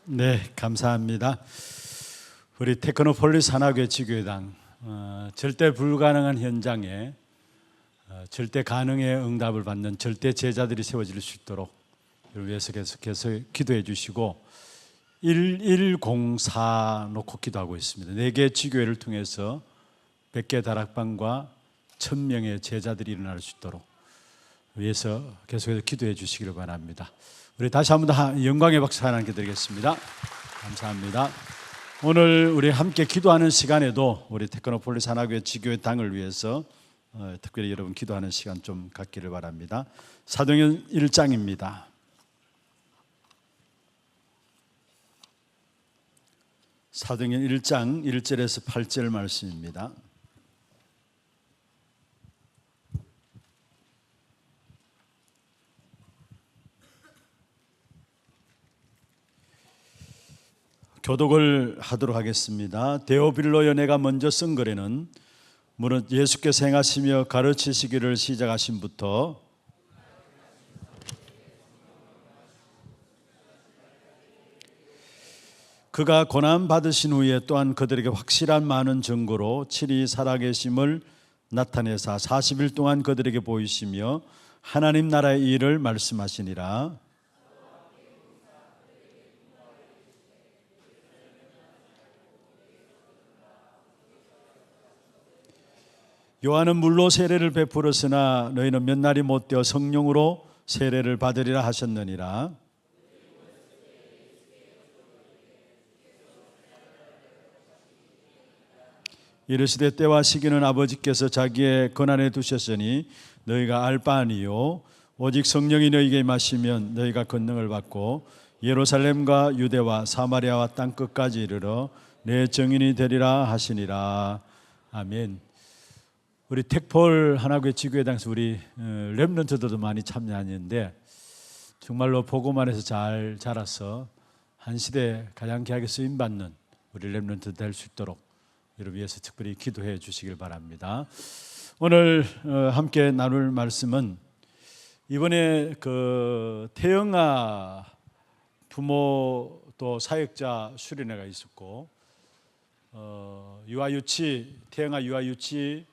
네, 감사합니다. 우리 테크노폴리스 하나교회 지교회당 절대 불가능한 현장에 절대 가능의 응답을 받는 절대 제자들이 세워질 수 있도록 이를 위해서 계속해서 기도해 주시고 1104 놓고 기도하고 있습니다. 4개 지교회를 통해서 100개 다락방과 1000명의 제자들이 일어날 수 있도록 위해서 계속해서 기도해 주시기를 바랍니다. 우리 다시 한번 더 영광의 박수 하나님께 드리겠습니다. 감사합니다. 오늘 우리 함께 기도하는 시간에도 우리 테크노폴리스 하나교회 지교회 당을 위해서 특별히 여러분 기도하는 시간 좀 갖기를 바랍니다. 사도행전 1장입니다. 사도행전 1장 1절에서 8절 말씀입니다. 교독을 하도록 하겠습니다. 데오빌로 연회가 먼저 쓴 글에는 무릇 예수께서 행하시며 가르치시기를 시작하신부터 그가 고난 받으신 후에 또한 그들에게 확실한 많은 증거로 친히 살아계심을 나타내사 40일 동안 그들에게 보이시며 하나님 나라의 일을 말씀하시니라. 요한은 물로 세례를 베풀었으나 너희는 몇 날이 못되어 성령으로 세례를 받으리라 하셨느니라. 이르시되 때와 시기는 아버지께서 자기의 권한에 두셨으니 너희가 알 바 아니요 오직 성령이 너희에게 임하시면 너희가 권능을 받고 예루살렘과 유대와 사마리아와 땅 끝까지 이르러 내 증인이 되리라 하시니라. 아멘. 우리 택폴 하나교회 지교회당에서 우리 렘넌트들도 많이 참여하는데 정말로 복음 안에서 잘 자라서 한 시대에 가장 귀하게 쓰임받는 우리 렘넌트 될 수 있도록 이를 위해서 특별히 기도해 주시길 바랍니다. 오늘 함께 나눌 말씀은 이번에 태영아 부모 또 사역자 수련회가 있었고 유아유치 태영아 유아유치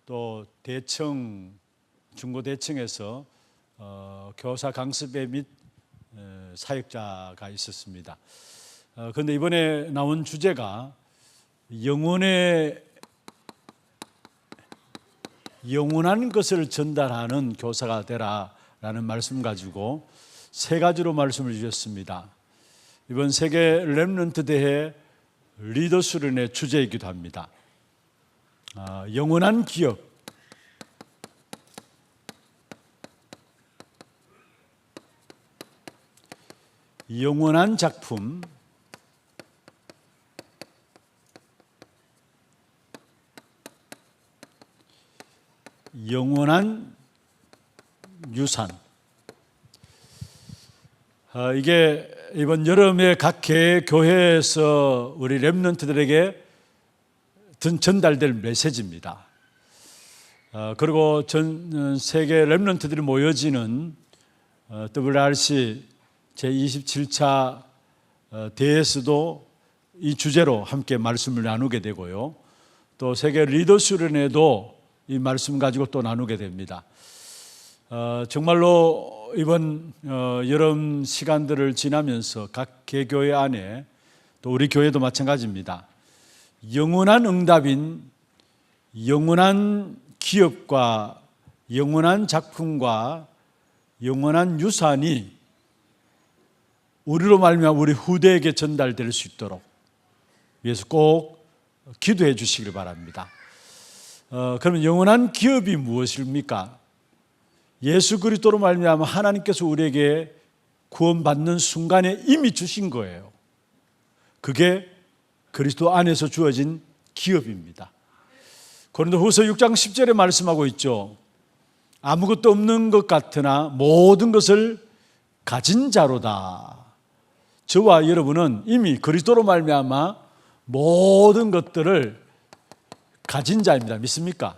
또 대청 중고대청에서 교사 강습회 및 사역자가 있었습니다. 그런데 이번에 나온 주제가 영원한 것을 전달하는 교사가 되라라는 말씀 가지고 3가지로 말씀을 주셨습니다. 이번 세계 렘넌트 대회 리더 수련의 주제이기도 합니다. 영원한 기업, 영원한 작품, 영원한 유산. 이게 이번 여름에 각 교회에서 우리 렘넌트들에게 전달될 메시지입니다. 그리고 전 세계 렘넌트들이 모여지는 WRC 제27차 대회에서도 이 주제로 함께 말씀을 나누게 되고요. 또 세계 리더 수련회도 이 말씀 가지고 또 나누게 됩니다. 정말로 이번 여름 시간들을 지나면서 각 개교회 안에 또 우리 교회도 마찬가지입니다. 영원한 응답인 영원한 기업과 영원한 작품과 영원한 유산이 우리로 말미암아 우리 후대에게 전달될 수 있도록 위해서 꼭 기도해 주시길 바랍니다. 그러면 영원한 기업이 무엇입니까? 예수 그리스도로 말미암아 하나님께서 우리에게 구원받는 순간에 이미 주신 거예요. 그게 그리스도 안에서 주어진 기업입니다. 고린도후서 6장 10절에 말씀하고 있죠. 아무것도 없는 것 같으나 모든 것을 가진 자로다. 저와 여러분은 이미 그리스도로 말미암아 모든 것들을 가진 자입니다. 믿습니까?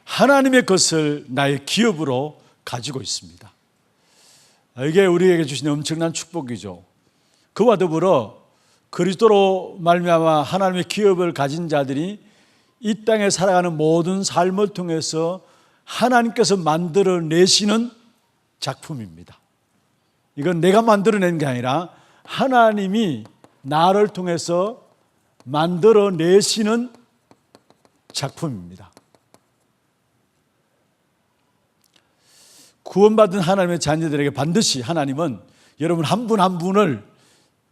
하나님의 것을 나의 기업으로 가지고 있습니다. 이게 우리에게 주신 엄청난 축복이죠. 그와 더불어 그리스도로 말미암아 하나님의 기업을 가진 자들이 이 땅에 살아가는 모든 삶을 통해서 하나님께서 만들어내시는 작품입니다. 이건 내가 만들어낸 게 아니라 하나님이 나를 통해서 만들어내시는 작품입니다. 구원받은 하나님의 자녀들에게 반드시 하나님은 여러분 한 분 한 분을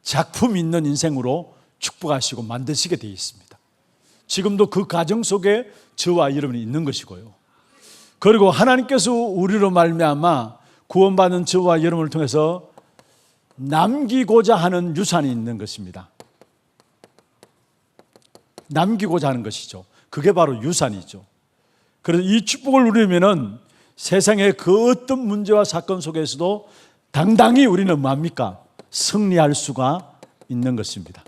작품 있는 인생으로 축복하시고 만드시게 되어 있습니다. 지금도 그 가정 속에 저와 여러분이 있는 것이고요. 그리고 하나님께서 우리로 말미암아 구원받은 저와 여러분을 통해서 남기고자 하는 유산이 있는 것입니다. 남기고자 하는 것이죠. 그게 바로 유산이죠. 그래서 이 축복을 누리면은 세상의 그 어떤 문제와 사건 속에서도 당당히 우리는 뭡니까? 승리할 수가 있는 것입니다.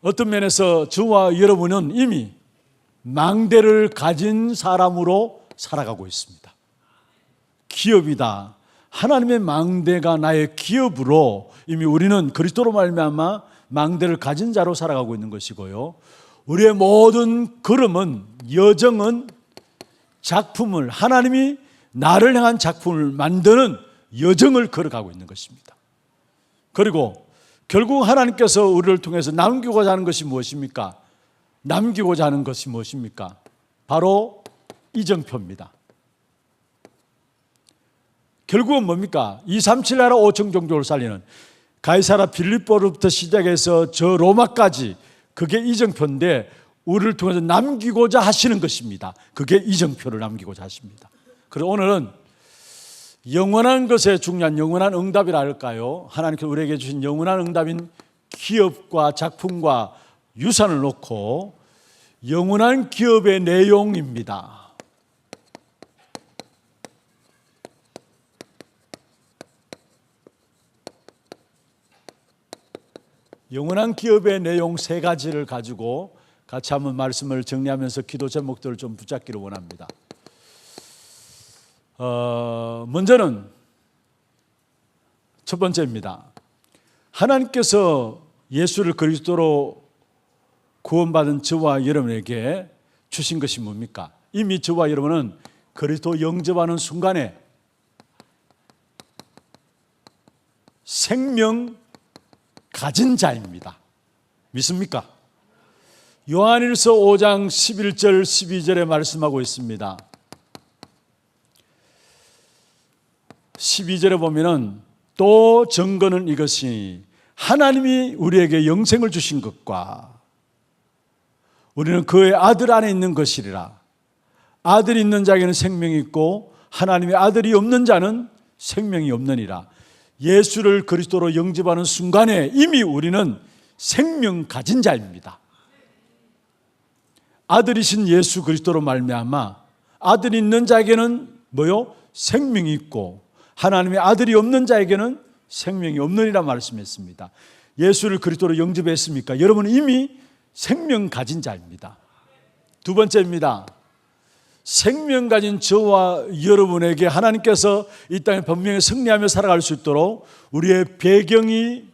어떤 면에서 저와 여러분은 이미 망대를 가진 사람으로 살아가고 있습니다. 기업이다. 하나님의 망대가 나의 기업으로 이미 우리는 그리스도로 말미암아 망대를 가진 자로 살아가고 있는 것이고요. 우리의 모든 걸음은, 여정은 작품을, 하나님이 나를 향한 작품을 만드는 여정을 걸어가고 있는 것입니다. 그리고 결국 하나님께서 우리를 통해서 남기고자 하는 것이 무엇입니까? 남기고자 하는 것이 무엇입니까? 바로 이정표입니다. 결국은 뭡니까? 237 나라 5천 종족을 살리는 가이사라 빌립보로부터 시작해서 저 로마까지 그게 이정표인데 우리를 통해서 남기고자 하시는 것입니다. 그게 이정표를 남기고자 하십니다. 그래서 오늘은 영원한 것에 중요한 영원한 응답이라 할까요? 하나님께서 우리에게 주신 영원한 응답인 기업과 작품과 유산을 놓고 영원한 기업의 내용입니다. 영원한 기업의 내용 세 가지를 가지고 같이 한번 말씀을 정리하면서 기도 제목들을 좀 붙잡기를 원합니다. 먼저는 첫 번째입니다. 하나님께서 예수를 그리스도로 구원받은 저와 여러분에게 주신 것이 뭡니까? 이미 저와 여러분은 그리스도 영접하는 순간에 생명 가진 자입니다. 믿습니까? 요한일서 5장 11절 12절에 말씀하고 있습니다. 12절에 보면은 또 증거는 이것이 하나님이 우리에게 영생을 주신 것과 우리는 그의 아들 안에 있는 것이리라. 아들이 있는 자에게는 생명이 있고 하나님의 아들이 없는 자는 생명이 없느니라. 예수를 그리스도로 영접하는 순간에 이미 우리는 생명 가진 자입니다. 아들이신 예수 그리스도로 말미암아 아들이 있는 자에게는 뭐요? 생명이 있고 하나님의 아들이 없는 자에게는 생명이 없느니라 말씀했습니다. 예수를 그리스도로 영접했습니까? 여러분은 이미 생명 가진 자입니다. 두 번째입니다. 생명 가진 저와 여러분에게 하나님께서 이 땅에 분명히 승리하며 살아갈 수 있도록 우리의 배경이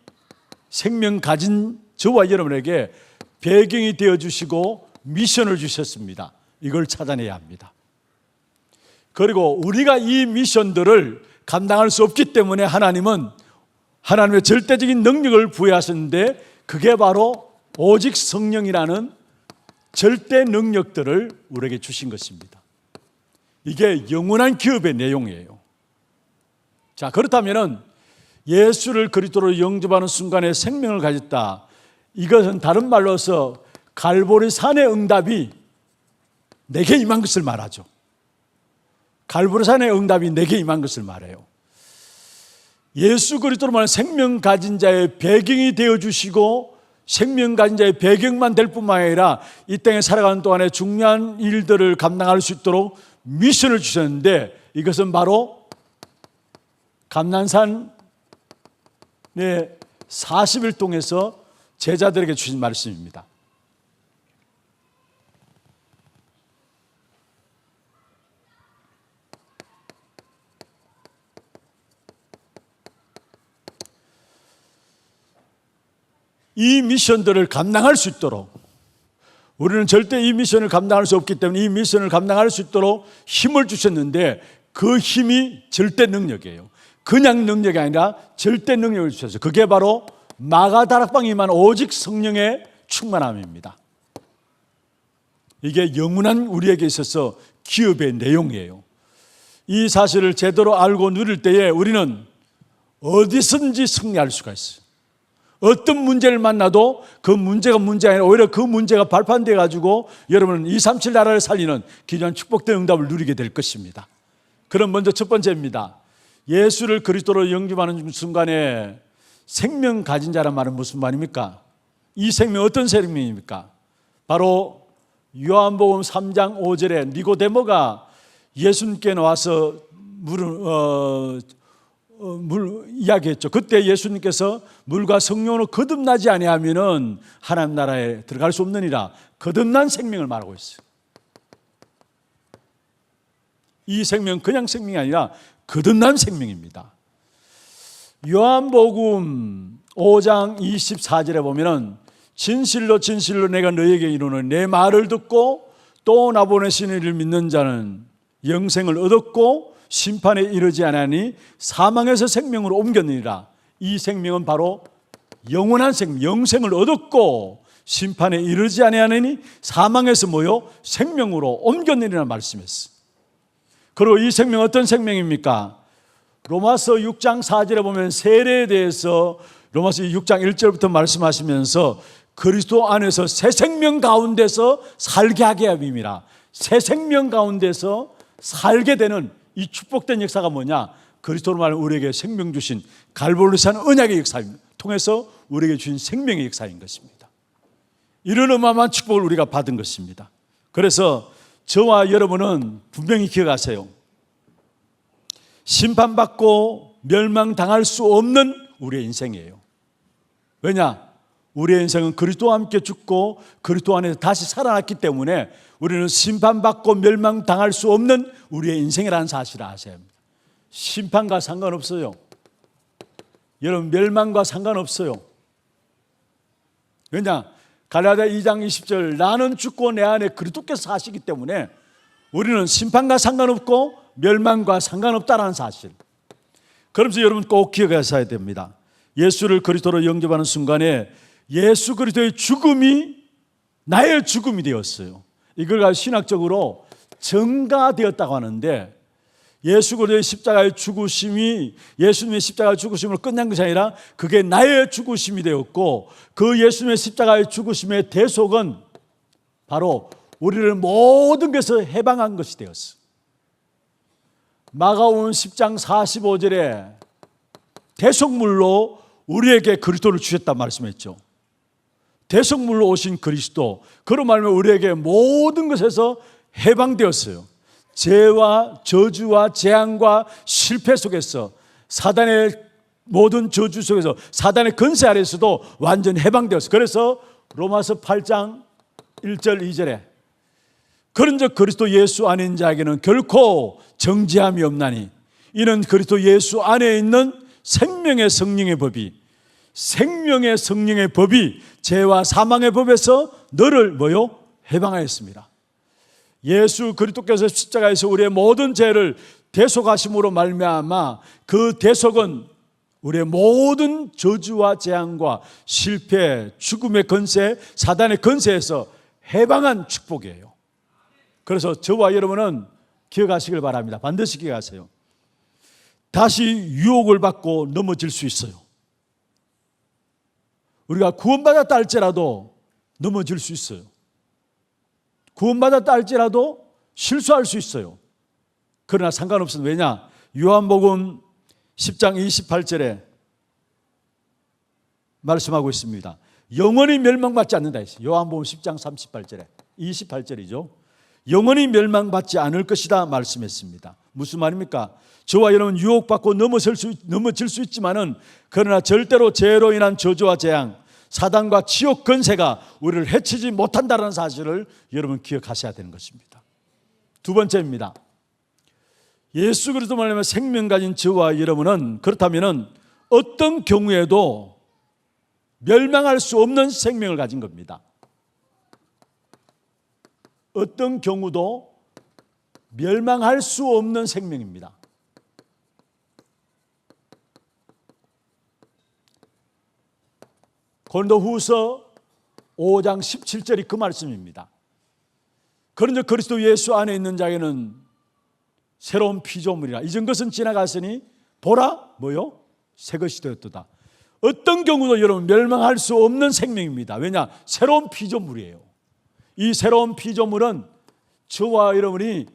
생명 가진 저와 여러분에게 배경이 되어주시고 미션을 주셨습니다. 이걸 찾아내야 합니다. 그리고 우리가 이 미션들을 감당할 수 없기 때문에 하나님은 하나님의 절대적인 능력을 부여하셨는데 그게 바로 오직 성령이라는 절대 능력들을 우리에게 주신 것입니다. 이게 영원한 기업의 내용이에요. 자, 그렇다면 예수를 그리스도로 영접하는 순간에 생명을 가졌다. 이것은 다른 말로서 갈보리 산의 응답이 내게 임한 것을 말하죠. 갈보리 산의 응답이 내게 임한 것을 말해요. 예수 그리스도로 말하는 생명 가진 자의 배경이 되어주시고 생명 가진 자의 배경만 될 뿐만 아니라 이 땅에 살아가는 동안에 중요한 일들을 감당할 수 있도록 미션을 주셨는데 이것은 바로 감난산의 40일 동에서 제자들에게 주신 말씀입니다. 이 미션들을 감당할 수 있도록, 우리는 절대 이 미션을 감당할 수 없기 때문에 이 미션을 감당할 수 있도록 힘을 주셨는데, 그 힘이 절대 능력이에요. 그냥 능력이 아니라 절대 능력을 주셨어요. 그게 바로 마가다락방에만 오직 성령의 충만함입니다. 이게 영원한 우리에게 있어서 기업의 내용이에요. 이 사실을 제대로 알고 누릴 때에 우리는 어디서든지 승리할 수가 있어요. 어떤 문제를 만나도 그 문제가 문제가 아니라 오히려 그 문제가 발판되어 가지고 여러분은 237 나라를 살리는 귀한 축복된 응답을 누리게 될 것입니다. 그럼 먼저 첫 번째입니다. 예수를 그리스도로 영접하는 순간에 생명 가진 자란 말은 무슨 말입니까? 이 생명 어떤 생명입니까? 바로 요한복음 3장 5절에 니고데모가 예수님께 나와서 이야기했죠. 그때 예수님께서 물과 성령으로 거듭나지 아니하면은 하나님 나라에 들어갈 수 없느니라. 거듭난 생명을 말하고 있어요. 이 생명 그냥 생명이 아니라 거듭난 생명입니다. 요한복음 5장 24절에 보면은 진실로 진실로 내가 너에게 이르노니 내 말을 듣고 또 나 보내신 이를 믿는 자는 영생을 얻었고 심판에 이르지 아니하니 사망에서 생명으로 옮겼느니라. 이 생명은 바로 영원한 생명, 영생을 얻었고 심판에 이르지 아니하니 사망에서 뭐요? 생명으로 옮겼느니라 말씀했어요. 그리고 이 생명 어떤 생명입니까? 로마서 6장 4절에 보면 세례에 대해서 로마서 6장 1절부터 말씀하시면서 그리스도 안에서 새 생명 가운데서 살게 하게 함이라. 새 생명 가운데서 살게 되는 이 축복된 역사가 뭐냐? 그리스도로 말하면 우리에게 생명 주신 갈보리산 언약의 역사입니다. 통해서 우리에게 주신 생명의 역사인 것입니다. 이런 어마어마한 축복을 우리가 받은 것입니다. 그래서 저와 여러분은 분명히 기억하세요. 심판받고 멸망당할 수 없는 우리의 인생이에요. 왜냐? 우리의 인생은 그리스도와 함께 죽고 그리스도 안에서 다시 살아났기 때문에 우리는 심판받고 멸망당할 수 없는 우리의 인생이라는 사실을 아셔야 합니다. 심판과 상관없어요. 여러분, 멸망과 상관없어요. 왜냐? 갈라디아 2장 20절 나는 죽고 내 안에 그리스도께서 사시기 때문에 우리는 심판과 상관없고 멸망과 상관없다는 사실. 그러면서 여러분 꼭 기억하셔야 됩니다. 예수를 그리스도로 영접하는 순간에 예수 그리스도의 죽음이 나의 죽음이 되었어요. 이걸 가지고 신학적으로 정가되었다고 하는데, 예수 그리스도의 십자가의 죽으심이 예수님의 십자가의 죽으심으로 끝난 것이 아니라 그게 나의 죽으심이 되었고, 그 예수님의 십자가의 죽으심의 대속은 바로 우리를 모든 것에서 해방한 것이 되었어. 마가복음 10장 45절에 대속물로 우리에게 그리스도를 주셨다 말씀했죠. 대속물로 오신 그리스도, 그런 말하면 우리에게 모든 것에서 해방되었어요. 죄와 저주와 재앙과 실패 속에서, 사단의 모든 저주 속에서, 사단의 권세 아래에서도 완전 해방되었어요. 그래서 로마서 8장 1절 2절에 그런즉 그리스도 예수 안에 있는 자에게는 결코 정죄함이 없나니 이는 그리스도 예수 안에 있는 생명의 성령의 법이, 생명의 성령의 법이 죄와 사망의 법에서 너를 뭐요? 해방하였습니다. 예수 그리스도께서 십자가에서 우리의 모든 죄를 대속하심으로 말미암아 그 대속은 우리의 모든 저주와 재앙과 실패, 죽음의 권세, 사단의 권세에서 해방한 축복이에요. 그래서 저와 여러분은 기억하시길 바랍니다. 반드시 기억하세요. 다시 유혹을 받고 넘어질 수 있어요. 우리가 구원받았다 할지라도 넘어질 수 있어요. 구원받았다 할지라도 실수할 수 있어요. 그러나 상관없습니다. 왜냐? 요한복음 10장 28절에 말씀하고 있습니다. 영원히 멸망받지 않는다 했어요. 요한복음 10장 38절에 28절이죠. 영원히 멸망받지 않을 것이다 말씀했습니다. 무슨 말입니까? 저와 여러분 유혹받고 넘어질 수 있지만은, 그러나 절대로 죄로 인한 저주와 재앙, 사단과 지옥 권세가 우리를 해치지 못한다는 사실을 여러분 기억하셔야 되는 것입니다. 두 번째입니다. 예수 그리스도 말하면 생명 가진 저와 여러분은 그렇다면은 어떤 경우에도 멸망할 수 없는 생명을 가진 겁니다. 어떤 경우도 멸망할 수 없는 생명입니다. 고린도후서 5장 17절이 그 말씀입니다. 그런즉 그리스도 예수 안에 있는 자에게는 새로운 피조물이라 이전 것은 지나갔으니 보라 뭐요? 새 것이 되었도다. 어떤 경우도 여러분 멸망할 수 없는 생명입니다. 왜냐? 새로운 피조물이에요. 이 새로운 피조물은 저와 여러분이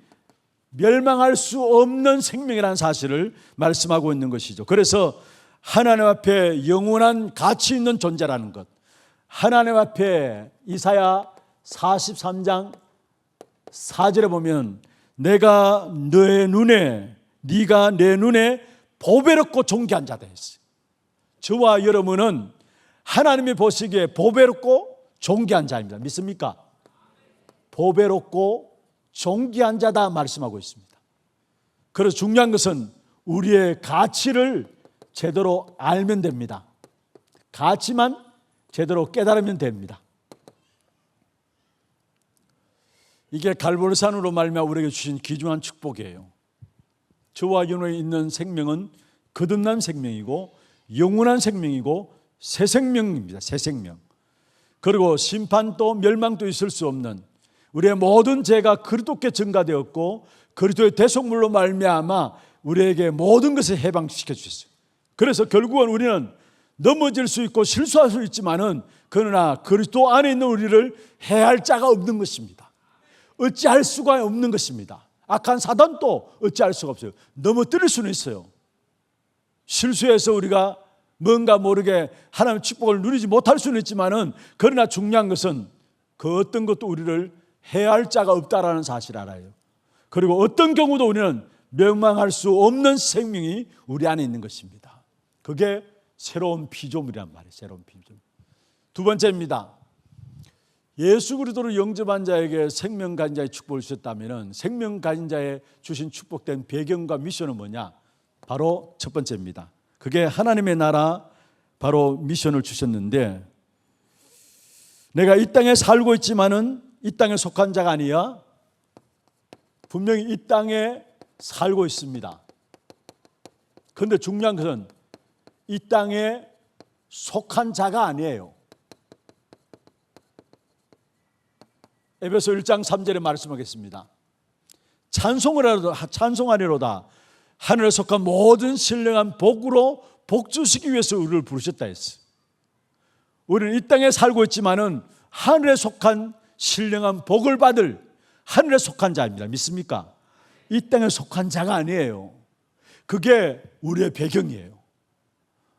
멸망할 수 없는 생명이라는 사실을 말씀하고 있는 것이죠. 그래서 하나님 앞에 영원한 가치 있는 존재라는 것, 하나님 앞에 이사야 43장 4절에 보면 내가 너의 눈에 네가 내 눈에 보배롭고 존귀한 자다 했어요. 저와 여러분은 하나님이 보시기에 보배롭고 존귀한 자입니다. 믿습니까? 보배롭고 존귀한 자다 말씀하고 있습니다. 그래서 중요한 것은 우리의 가치를 제대로 알면 됩니다. 가치만 제대로 깨달으면 됩니다. 이게 갈보리산으로 말미암아 우리에게 주신 귀중한 축복이에요. 저와 여러분에 있는 생명은 거듭난 생명이고 영원한 생명이고 새 생명입니다. 새 생명. 그리고 심판도 멸망도 있을 수 없는 우리의 모든 죄가 그리스도께 증가되었고 그리스도의 대속물로 말미암아 우리에게 모든 것을 해방시켜 주셨어요. 그래서 결국은 우리는 넘어질 수 있고 실수할 수 있지만은 그러나 그리스도 안에 있는 우리를 해할 자가 없는 것입니다. 어찌할 수가 없는 것입니다. 악한 사단도 어찌할 수가 없어요. 넘어뜨릴 수는 있어요. 실수해서 우리가 뭔가 모르게 하나님의 축복을 누리지 못할 수는 있지만은 그러나 중요한 것은 그 어떤 것도 우리를 해할 자가 없다라는 사실을 알아요. 그리고 어떤 경우도 우리는 멸망할 수 없는 생명이 우리 안에 있는 것입니다. 그게 새로운 피조물이란 말이에요. 새로운 피조물. 두 번째입니다. 예수 그리스도를 영접한 자에게 생명 가진 자의 축복을 주셨다면 생명 가진 자의 주신 축복된 배경과 미션은 뭐냐? 바로 첫 번째입니다. 그게 하나님의 나라 바로 미션을 주셨는데 내가 이 땅에 살고 있지만은 이 땅에 속한 자가 아니야. 분명히 이 땅에 살고 있습니다. 그런데 중요한 것은 이 땅에 속한 자가 아니에요. 에베소 1장 3절에 말씀하겠습니다. 찬송하리로다. 하늘에 속한 모든 신령한 복으로 복주시기 위해서 우리를 부르셨다 했어요. 우리는 이 땅에 살고 있지만은 하늘에 속한 신령한 복을 받을 하늘에 속한 자입니다. 믿습니까? 이 땅에 속한 자가 아니에요. 그게 우리의 배경이에요.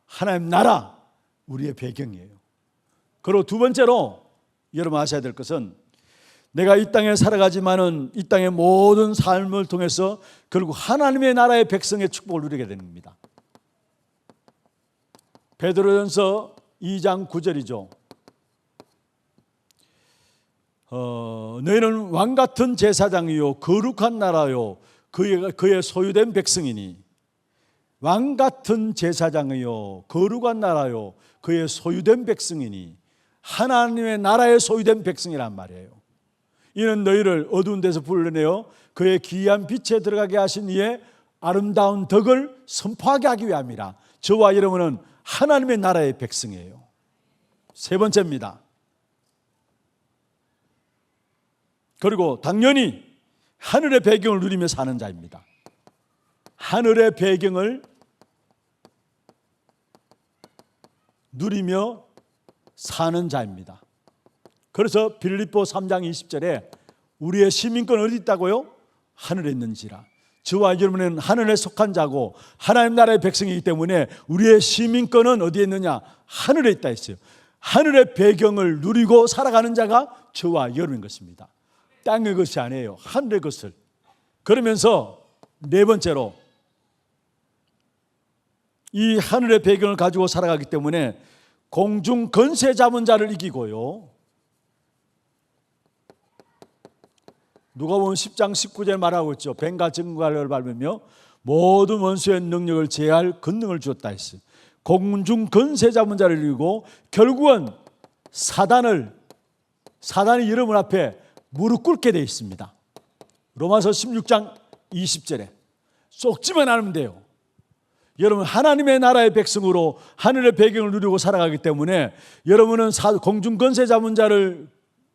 하나님 나라 우리의 배경이에요. 그리고 두 번째로 여러분 아셔야 될 것은 내가 이 땅에 살아가지만은 이 땅의 모든 삶을 통해서 결국 하나님의 나라의 백성의 축복을 누리게 되는 겁니다. 베드로전서 2장 9절이죠. 너희는 왕같은 제사장이요 거룩한 나라요 그의 소유된 백성이니 왕같은 제사장이요 거룩한 나라요 그의 소유된 백성이니 하나님의 나라의 소유된 백성이란 말이에요. 이는 너희를 어두운 데서 불러내어 그의 기이한 빛에 들어가게 하신 이의 아름다운 덕을 선포하게 하기 위함이라. 저와 여러분은 하나님의 나라의 백성이에요. 세 번째입니다. 그리고 당연히 하늘의 배경을 누리며 사는 자입니다. 하늘의 배경을 누리며 사는 자입니다. 그래서 빌립보 3장 20절에 우리의 시민권은 어디 있다고요? 하늘에 있는지라. 저와 여러분은 하늘에 속한 자고 하나님 나라의 백성이기 때문에 우리의 시민권은 어디에 있느냐? 하늘에 있다 했어요. 하늘의 배경을 누리고 살아가는 자가 저와 여러분인 것입니다. 땅의 것이 아니에요. 하늘의 것을. 그러면서 네 번째로 이 하늘의 배경을 가지고 살아가기 때문에 공중 권세 잡은 자를 이기고요. 누가복음 10장 19절에 말하고 있죠. 뱀과 증거를 밟으며 모든 원수의 능력을 제할 권능을 주었다 했어요. 공중 권세 잡은 자를 이루고 결국은 사단이 여러분 앞에 무릎 꿇게 되어 있습니다. 로마서 16장 20절에 속지만 않으면 돼요. 여러분 하나님의 나라의 백성으로 하늘의 배경을 누리고 살아가기 때문에 여러분은 공중 권세 잡은 자를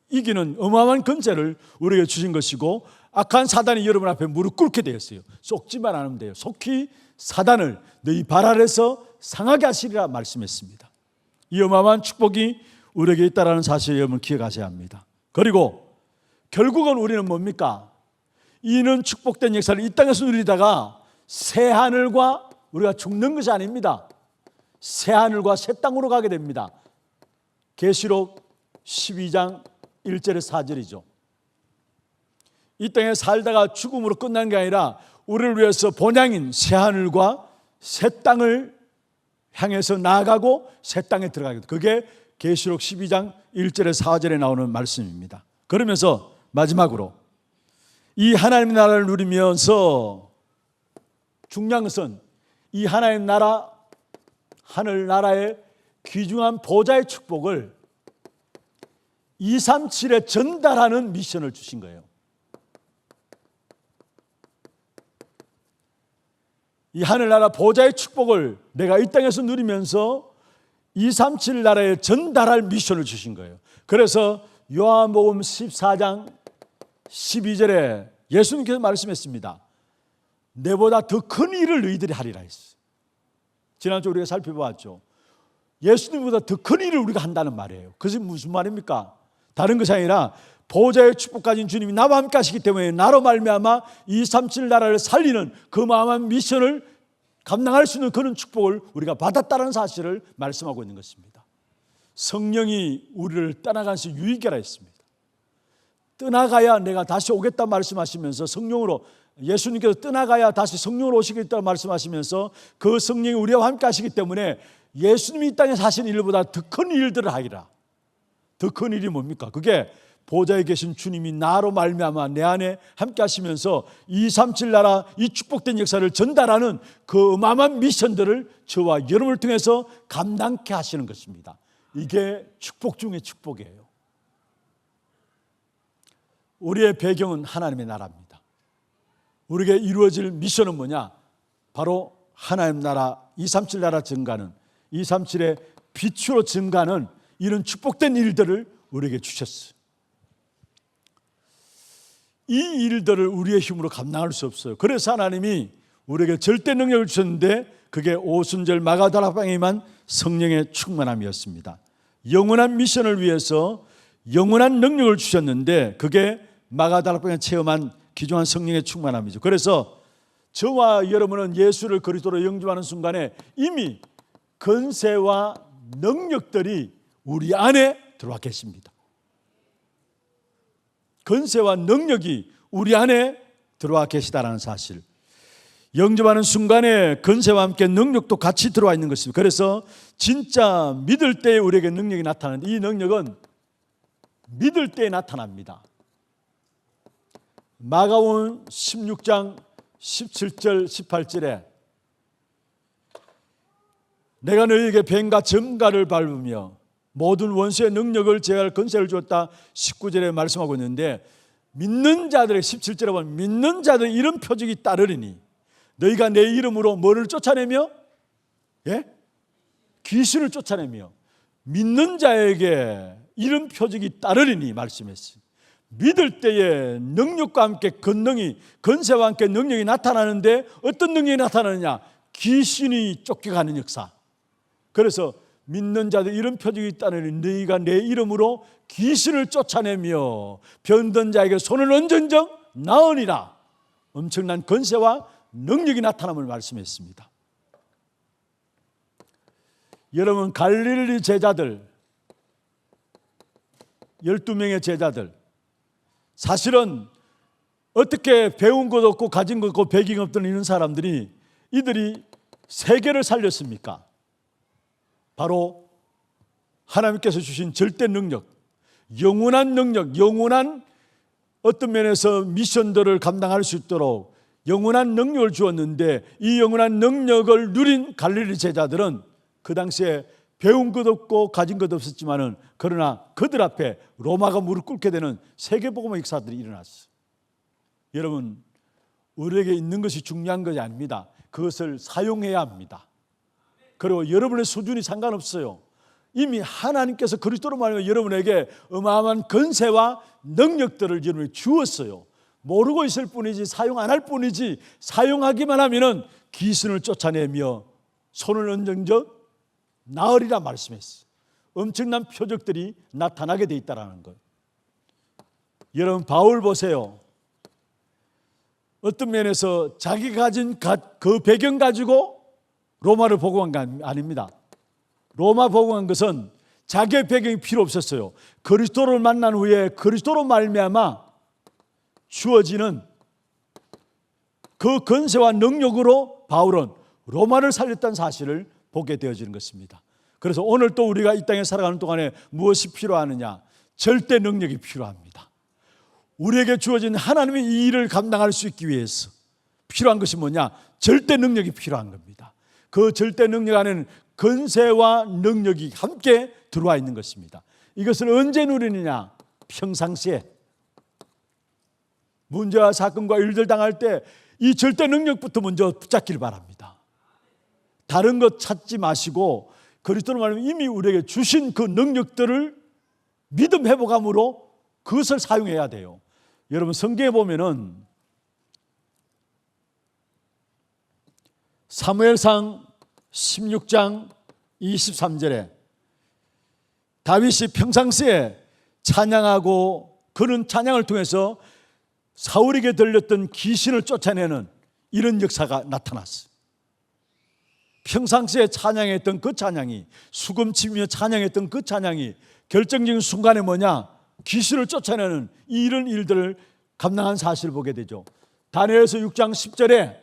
이기는 어마어마한 권세를 우리에게 주신 것이고 악한 사단이 여러분 앞에 무릎 꿇게 되었어요. 속지만 않으면 돼요. 속히 사단을 너희 발 아래서 상하게 하시리라 말씀했습니다. 이 어마어마한 축복이 우리에게 있다는 사실을 여러분 기억하셔야 합니다. 그리고 결국은 우리는 뭡니까? 이는 축복된 역사를 이 땅에서 누리다가 새 하늘과 우리가 죽는 것이 아닙니다. 새 하늘과 새 땅으로 가게 됩니다. 계시록 12장 1절에 4절이죠. 이 땅에 살다가 죽음으로 끝난 게 아니라 우리를 위해서 본향인 새 하늘과 새 땅을 향해서 나아가고 새 땅에 들어가게 됩니다. 그게 계시록 12장 1절에 4절에 나오는 말씀입니다. 그러면서 마지막으로 이 하나님의 나라를 누리면서 중요한 것은 이 하나님 나라, 하늘나라의 귀중한 보좌의 축복을 237에 전달하는 미션을 주신 거예요. 이 하늘나라 보좌의 축복을 내가 이 땅에서 누리면서 237 나라에 전달할 미션을 주신 거예요. 그래서 요한복음 14장 12절에 예수님께서 말씀했습니다. 내보다 더 큰 일을 너희들이 하리라 했어요. 지난주 우리가 살펴보았죠. 예수님보다 더 큰 일을 우리가 한다는 말이에요. 그것이 무슨 말입니까? 다른 것이 아니라 보좌의 축복 가진 주님이 나와 함께 하시기 때문에 나로 말미암아 237 나라를 살리는 그 마음한 미션을 감당할 수 있는 그런 축복을 우리가 받았다는 사실을 말씀하고 있는 것입니다. 성령이 우리를 떠나간 시 유익이라 했습니다. 떠나가야 내가 다시 오겠다 말씀하시면서 성령으로 예수님께서 떠나가야 다시 성령으로 오시겠다고 말씀하시면서 그 성령이 우리와 함께 하시기 때문에 예수님이 이 땅에 사신 일보다 더 큰 일들을 하리라. 더 큰 일이 뭡니까? 그게 보좌에 계신 주님이 나로 말미암아 내 안에 함께 하시면서 237 나라 이 축복된 역사를 전달하는 그 어마어마한 미션들을 저와 여러분을 통해서 감당케 하시는 것입니다. 이게 축복 중의 축복이에요. 우리의 배경은 하나님의 나라입니다. 우리에게 이루어질 미션은 뭐냐? 바로 하나님 나라 237 나라 증가는 237의 빛으로 증가는 이런 축복된 일들을 우리에게 주셨어요. 이 일들을 우리의 힘으로 감당할 수 없어요. 그래서 하나님이 우리에게 절대 능력을 주셨는데 그게 오순절 마가다락방에만 성령의 충만함이었습니다. 영원한 미션을 위해서 영원한 능력을 주셨는데 그게 마가다락방에 체험한 귀중한 성령의 충만함이죠. 그래서 저와 여러분은 예수를 그리스도로 영접하는 순간에 이미 권세와 능력들이 우리 안에 들어와 계십니다. 권세와 능력이 우리 안에 들어와 계시다는 사실, 영접하는 순간에 권세와 함께 능력도 같이 들어와 있는 것입니다. 그래서 진짜 믿을 때에 우리에게 능력이 나타나는데 이 능력은 믿을 때에 나타납니다. 마가복음 16장 17절 18절에 내가 너희에게 뱀과 점가를 밟으며 모든 원수의 능력을 제할 권세를 주었다 19절에 말씀하고 있는데 믿는 자들의 17절에 보면 믿는 자들의 이런 표적이 따르리니 너희가 내 이름으로 뭐를 쫓아내며 귀신을 쫓아내며 믿는 자에게 이런 표적이 따르리니 말씀했어요. 믿을 때에 능력과 함께 권세와 함께 능력이 나타나는데 어떤 능력이 나타나느냐? 귀신이 쫓겨가는 역사. 그래서 믿는 자들 이런 표적이 있다는 너희가 내 이름으로 귀신을 쫓아내며 병든 자에게 손을 얹은즉 나으니라. 엄청난 권세와 능력이 나타남을 말씀했습니다. 여러분 갈릴리 제자들 12명의 제자들 사실은 어떻게 배운 것도 없고 가진 것도 없고 배경 없던 이런 사람들이 이들이 세계를 살렸습니까? 바로 하나님께서 주신 절대 능력, 영원한 능력, 영원한 어떤 면에서 미션들을 감당할 수 있도록 영원한 능력을 주었는데 이 영원한 능력을 누린 갈릴리 제자들은 그 당시에 배운 것 없고 가진 것 없었지만은 그러나 그들 앞에 로마가 무릎 꿇게 되는 세계복음의 역사들이 일어났어요. 여러분, 우리에게 있는 것이 중요한 것이 아닙니다. 그것을 사용해야 합니다. 그리고 여러분의 수준이 상관없어요. 이미 하나님께서 그리스도로 말하면 여러분에게 어마어마한 권세와 능력들을 여러분에게 주었어요. 모르고 있을 뿐이지 사용 안 할 뿐이지 사용하기만 하면은 귀신을 쫓아내며 손을 얹어 나으리라 말씀했어요. 엄청난 표적들이 나타나게 돼 있다는 거예요. 여러분, 바울 보세요. 어떤 면에서 자기가 가진 그 배경 가지고 로마를 복음한 거 아닙니다. 로마 복음한 것은 자기의 배경이 필요 없었어요. 그리스도를 만난 후에 그리스도로 말미암아 주어지는 그 권세와 능력으로 바울은 로마를 살렸다는 사실을 보게 되어지는 것입니다. 그래서 오늘 또 우리가 이 땅에 살아가는 동안에 무엇이 필요하느냐? 절대 능력이 필요합니다. 우리에게 주어진 하나님의 이 일을 감당할 수 있기 위해서 필요한 것이 뭐냐? 절대 능력이 필요한 겁니다. 그 절대 능력 안에는 권세와 능력이 함께 들어와 있는 것입니다. 이것을 언제 누리느냐? 평상시에 문제와 사건과 일들 당할 때 이 절대 능력부터 먼저 붙잡기를 바랍니다. 다른 것 찾지 마시고 그리스도로 말하면 이미 우리에게 주신 그 능력들을 믿음 회복함으로 그것을 사용해야 돼요. 여러분, 성경에 보면은 사무엘상 16장 23절에 다윗이 평상시에 찬양하고 그런 찬양을 통해서 사울에게 들렸던 귀신을 쫓아내는 이런 역사가 나타났어요. 평상시에 찬양했던 그 찬양이, 수금치며 찬양했던 그 찬양이 결정적인 순간에 뭐냐? 귀신을 쫓아내는 이런 일들을 감당한 사실을 보게 되죠. 다니엘서 6장 10절에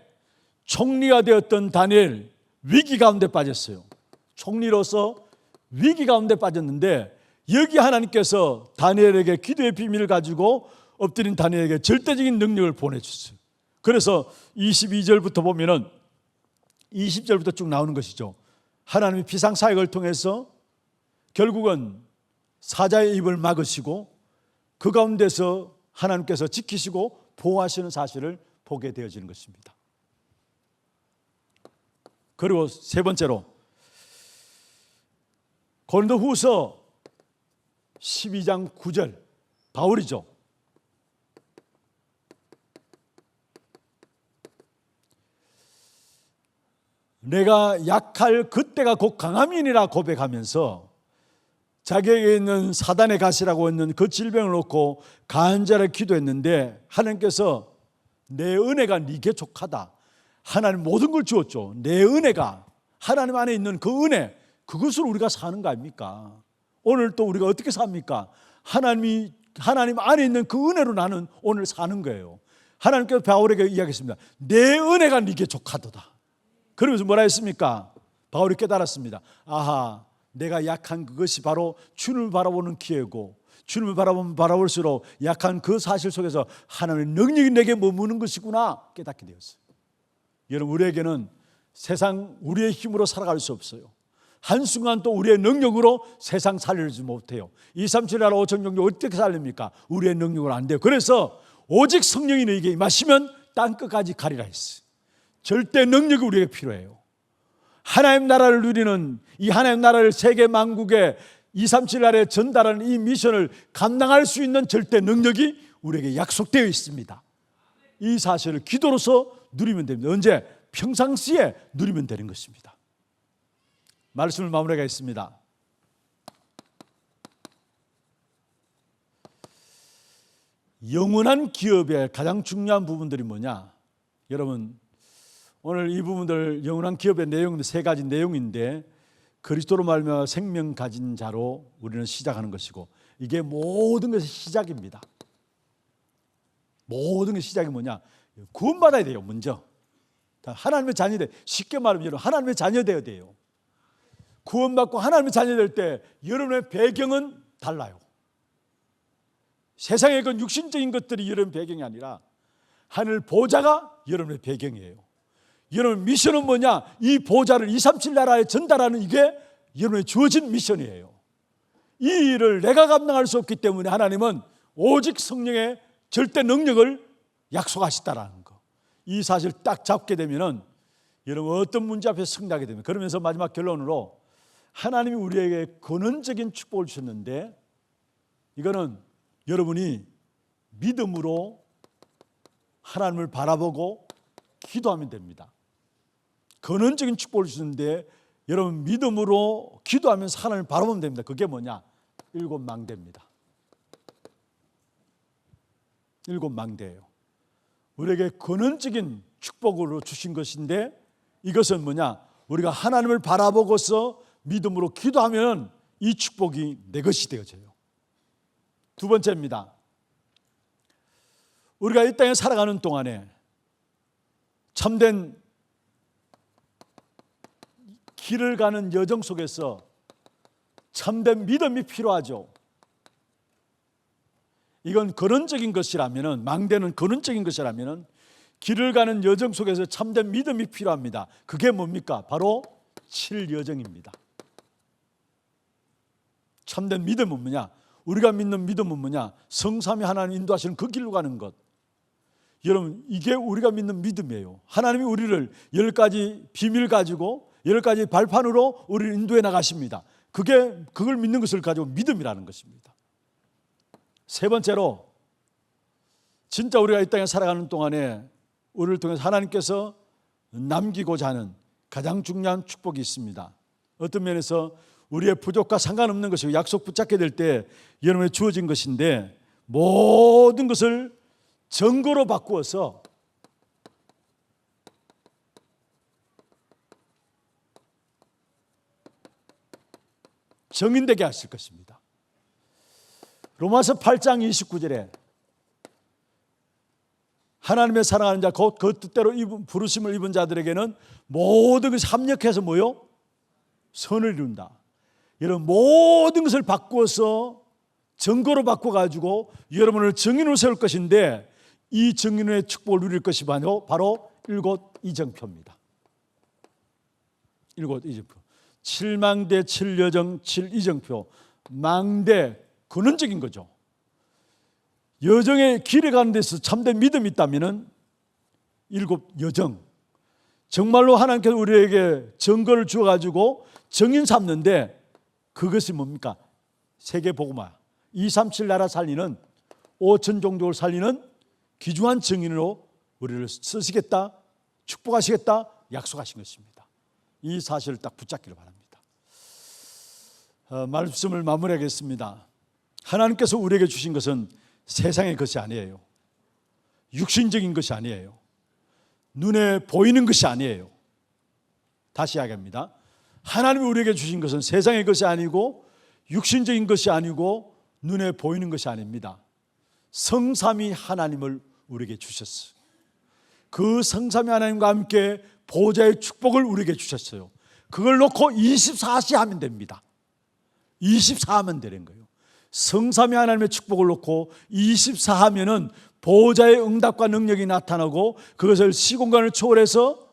총리가 되었던 다니엘, 위기 가운데 빠졌어요. 총리로서 위기 가운데 빠졌는데 여기 하나님께서 다니엘에게 기도의 비밀을 가지고 엎드린 다니엘에게 절대적인 능력을 보내주셨어요. 그래서 22절부터 보면은 20절부터 쭉 나오는 것이죠. 하나님이 비상사역을 통해서 결국은 사자의 입을 막으시고 그 가운데서 하나님께서 지키시고 보호하시는 사실을 보게 되어지는 것입니다. 그리고 세 번째로 고린도후서 12장 9절, 바울이죠. 내가 약할 그때가 곧 강함이니라 고백하면서 자기에게 있는 사단의 가시라고 했는 그 질병을 놓고 간절히 기도했는데 하나님께서 내 은혜가 네게 족하다. 하나님 모든 걸 주었죠. 내 은혜가 하나님 안에 있는 그 은혜, 그것으로 우리가 사는 거 아닙니까? 오늘 또 우리가 어떻게 삽니까? 하나님 안에 있는 그 은혜로 나는 오늘 사는 거예요. 하나님께서 바울에게 이야기했습니다. 내 은혜가 네게 족하도다. 그러면서 뭐라 했습니까? 바울이 깨달았습니다. 아하, 내가 약한 그것이 바로 주님을 바라보는 기회고 주님을 바라볼수록 약한 그 사실 속에서 하나님의 능력이 내게 머무는 것이구나 깨닫게 되었어요. 여러분, 우리에게는 세상 우리의 힘으로 살아갈 수 없어요. 한순간 또 우리의 능력으로 세상 살리지 못해요. 237 나라 5천 종족 어떻게 살립니까? 우리의 능력으로 안 돼요. 그래서 오직 성령이 너에게 임하시면 땅끝까지 가리라 했어요. 절대 능력이 우리에게 필요해요. 하나님 나라를 누리는 이 하나님 나라를 세계 만국에 237 나라에 전달하는 이 미션을 감당할 수 있는 절대 능력이 우리에게 약속되어 있습니다. 이 사실을 기도로서 누리면 됩니다. 언제? 평상시에 누리면 되는 것입니다. 말씀을 마무리하겠습니다. 영원한 기업의 가장 중요한 부분들이 뭐냐? 여러분, 오늘 이 부분들 영원한 기업의 내용은 세 가지 내용인데 그리스도로 말미암아 생명 가진 자로 우리는 시작하는 것이고 이게 모든 것의 시작입니다. 모든 것의 시작이 뭐냐? 구원받아야 돼요. 먼저 하나님의 자녀돼. 쉽게 말하면 여러분 하나님의 자녀 되어야 돼요. 구원받고 하나님의 자녀 될 때 여러분의 배경은 달라요. 세상의 그 육신적인 것들이 여러분 배경이 아니라 하늘 보좌가 여러분의 배경이에요. 여러분 미션은 뭐냐? 이 보좌를 237 나라에 전달하는 이게 여러분의 주어진 미션이에요. 이 일을 내가 감당할 수 없기 때문에 하나님은 오직 성령의 절대 능력을 약속하셨다라는 거. 이 사실 딱 잡게 되면은 여러분 어떤 문제 앞에 승리하게 됩니다. 그러면서 마지막 결론으로 하나님이 우리에게 근원적인 축복을 주셨는데 이거는 여러분이 믿음으로 하나님을 바라보고 기도하면 됩니다. 근원적인 축복을 주는데 여러분 믿음으로 기도하면서 하나님을 바라보면 됩니다. 그게 뭐냐? 7망대입니다. 7망대예요. 우리에게 근원적인 축복으로 주신 것인데 이것은 뭐냐? 우리가 하나님을 바라보고서 믿음으로 기도하면 이 축복이 내 것이 되어져요. 두 번째입니다. 우리가 이 땅에 살아가는 동안에 참된 길을 가는 여정 속에서 참된 믿음이 필요하죠. 이건 근원적인 것이라면, 망대는 근원적인 것이라면 길을 가는 여정 속에서 참된 믿음이 필요합니다. 그게 뭡니까? 바로 7여정입니다. 참된 믿음은 뭐냐? 우리가 믿는 믿음은 뭐냐? 성삼위 하나님 인도하시는 그 길로 가는 것. 여러분 이게 우리가 믿는 믿음이에요. 하나님이 우리를 10가지 비밀 가지고 10가지 발판으로 우리를 인도해 나가십니다. 그걸 믿는 것을 가지고 믿음이라는 것입니다. 세 번째로 진짜 우리가 이 땅에 살아가는 동안에 우리를 통해서 하나님께서 남기고자 하는 가장 중요한 축복이 있습니다. 어떤 면에서 우리의 부족과 상관없는 것이고 약속 붙잡게 될 때 여러분에 주어진 것인데 모든 것을 증거로 바꾸어서 정인되게 하실 것입니다. 로마서 8장 29절에 하나님의 사랑하는 자 곧 그 뜻대로 부르심을 입은 자들에게는 모든 것이 합력해서 뭐요? 선을 이룬다. 여러분 모든 것을 바꾸어서 증거로 바꿔가지고 여러분을 증인으로 세울 것인데 이 증인의 축복을 누릴 것이 바로 일곱 이정표입니다. 일곱 이정표. 7망대 7여정 7이정표. 망대 근원적인 거죠. 여정의 길에 가는 데서 참된 믿음이 있다면 일곱 여정. 정말로 하나님께서 우리에게 증거를 주어가지고 정인 삼는데 그것이 뭡니까? 세계복음화 237 나라 살리는 5천 종족을 살리는 귀중한 증인으로 우리를 쓰시겠다, 축복하시겠다 약속하신 것입니다. 이 사실을 딱 붙잡기를 바랍니다. 말씀을 마무리하겠습니다. 하나님께서 우리에게 주신 것은 세상의 것이 아니에요. 육신적인 것이 아니에요. 눈에 보이는 것이 아니에요. 다시 이야기합니다. 하나님이 우리에게 주신 것은 세상의 것이 아니고 육신적인 것이 아니고 눈에 보이는 것이 아닙니다. 성삼위 하나님을 우리에게 주셨어요. 그 성삼위 하나님과 함께 보좌의 축복을 우리에게 주셨어요. 그걸 놓고 24시 하면 됩니다. 24 하면 되는 거예요. 성삼위 하나님의 축복을 놓고 24 하면은 보좌의 응답과 능력이 나타나고 그것을 시공간을 초월해서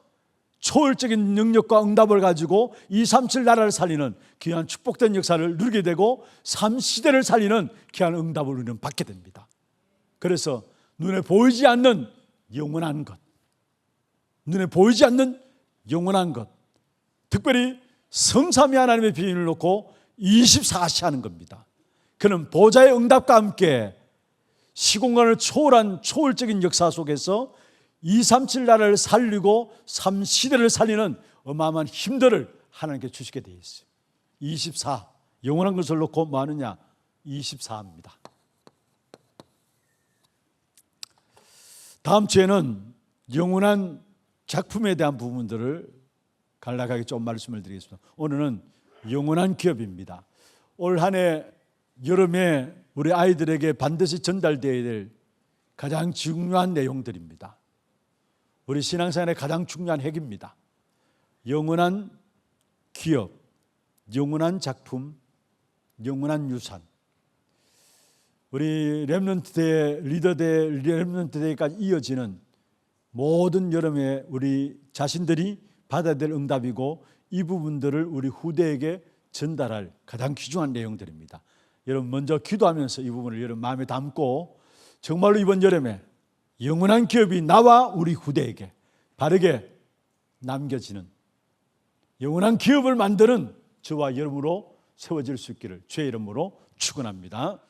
초월적인 능력과 응답을 가지고 237 나라를 살리는 귀한 축복된 역사를 누리게 되고 3시대를 살리는 귀한 응답을 우리는 받게 됩니다. 그래서 눈에 보이지 않는 영원한 것, 눈에 보이지 않는 영원한 것, 특별히 성삼위 하나님의 비밀을 놓고 24시 하는 겁니다. 그는 보좌의 응답과 함께 시공간을 초월한 초월적인 역사 속에서 237 나라를 살리고 3시대를 살리는 어마어마한 힘들을 하나님께 주시게 되어 있어요. 24, 영원한 것을 놓고 뭐 하느냐? 24입니다. 다음 주에는 영원한 작품에 대한 부분들을 간략하게 좀 말씀을 드리겠습니다. 오늘은 영원한 기업입니다. 올 한 해 여름에 우리 아이들에게 반드시 전달되어야 될 가장 중요한 내용들입니다. 우리 신앙생활의 가장 중요한 핵입니다. 영원한 기업, 영원한 작품, 영원한 유산. 우리 렘넌트 대 리더 대 렘넌트 대까지 이어지는 모든 여름에 우리 자신들이 받아야 될 응답이고 이 부분들을 우리 후대에게 전달할 가장 귀중한 내용들입니다. 여러분 먼저 기도하면서 이 부분을 여러분 마음에 담고 정말로 이번 여름에 영원한 기업이 나와 우리 후대에게 바르게 남겨지는 영원한 기업을 만드는 저와 여러분으로 세워질 수 있기를 주의 이름으로 축원합니다.